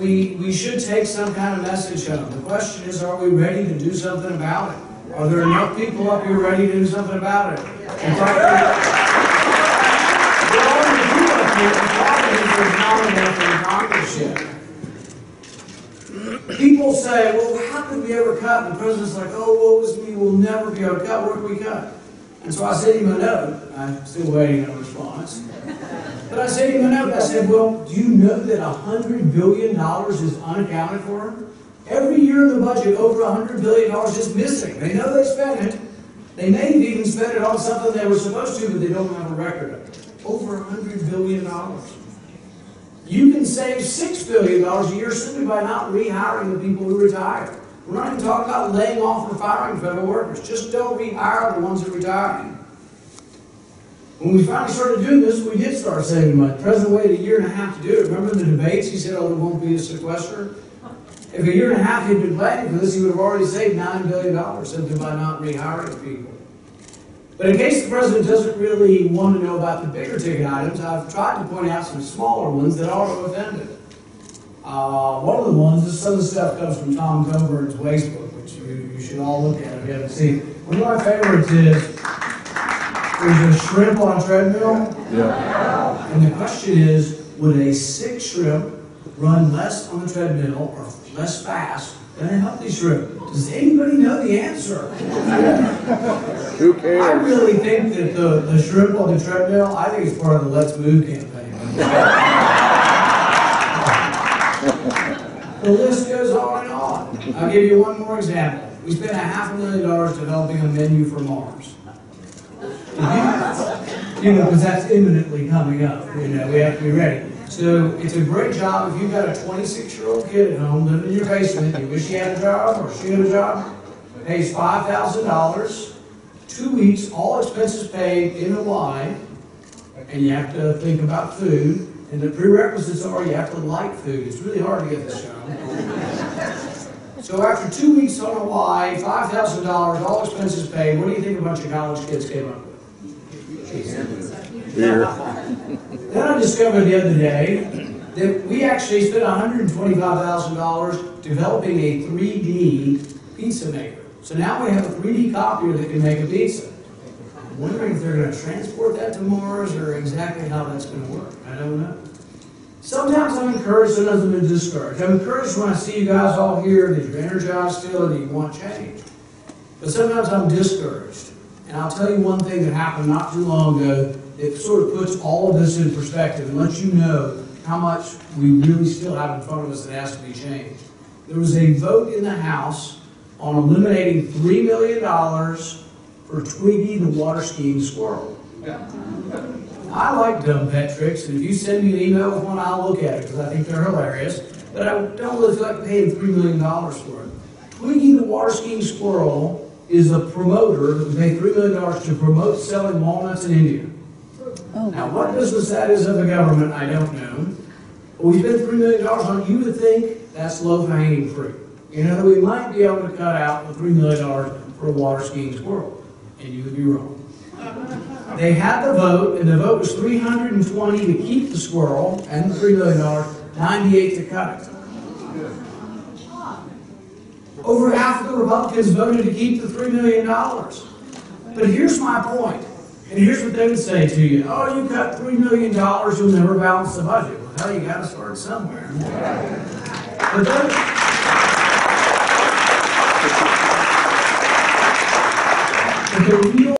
we should take some kind of message home. The question is, are we ready to do something about it? Are there enough people up here ready to do something about it? In fact, we're all going to do up here. The problem is there's not enough in Congress yet. People say, well, how could we ever cut? And the president's like, oh, woe is me, we'll never be able to cut. Where can we cut? And so I sent him a note. I'm still waiting on a response. But I sent him a note. I said, well, do you know that $100 billion is unaccounted for? Every year in the budget, over $100 billion is missing. They know they spent it. They may have even spent it on something they were supposed to, but they don't have a record of it. Over $100 billion. You can save $6 billion a year simply by not rehiring the people who retire. We're not even talking about laying off or firing federal workers. Just don't rehire the ones that retire. When we finally started doing this, we did start saving money. The president waited 1.5 years to do it. Remember the debates? He said, oh, there won't be a sequester. If 1.5 years he'd been planning for this, he would have already saved $9 billion simply by not rehiring people. But in case the president doesn't really want to know about the bigger ticket items, I've tried to point out some smaller ones that auto offended. One of the ones is some of the stuff comes from Tom Coburn's Waste Book, which you should all look at if you haven't seen it. One of my favorites is there's a shrimp on a treadmill. Yeah. And the question is, would a sick shrimp run less on the treadmill or less fast than a healthy shrimp? Does anybody know the answer? Who cares? I really think that the shrimp on the treadmill, I think it's part of the Let's Move campaign. The list goes on and on. I'll give you one more example. We spent $500,000 developing a menu for Mars. You know, because that's imminently coming up. You know, we have to be ready. So it's a great job if you've got a 26-year-old kid at home living in your basement, you wish he had a job or she had a job, pays $5,000, 2 weeks, all expenses paid in Hawaii, and you have to think about food. And the prerequisites are you have to like food. It's really hard to get this job. So after 2 weeks on Hawaii, $5,000, all expenses paid, what do you think a bunch of college kids came up with? Beer. Then I discovered the other day that we actually spent $125,000 developing a 3D pizza maker. So now we have a 3D copier that can make a pizza. I'm wondering if they're going to transport that to Mars or exactly how that's going to work. I don't know. Sometimes I'm encouraged, sometimes I'm discouraged. I'm encouraged when I see you guys all here that you're energized still and that you want change. But sometimes I'm discouraged. And I'll tell you one thing that happened not too long ago that sort of puts all of this in perspective and lets you know how much we really still have in front of us that has to be changed. There was a vote in the House on eliminating $3 million for Twiggy the water skiing squirrel. I like dumb pet tricks, and if you send me an email with one, I'll look at it because I think they're hilarious. But I don't really feel like paying $3 million for it. Twiggy the water skiing squirrel is a promoter that we paid $3 million to promote selling walnuts in India. Oh. Now, what business that is of the government, I don't know. But we spent $3 million on it. You would think that's low-hanging fruit. You know, we might be able to cut out the $3 million for a water skiing squirrel. And you would be wrong. They had the vote, and the vote was 320 to keep the squirrel and the $3 million, 98 to cut it. Over half of the Republicans voted to keep the $3 million. But here's my point, and here's what they would say to you. Oh, you cut $3 million, you'll never balance the budget. Well, hell, you got to start somewhere. But the real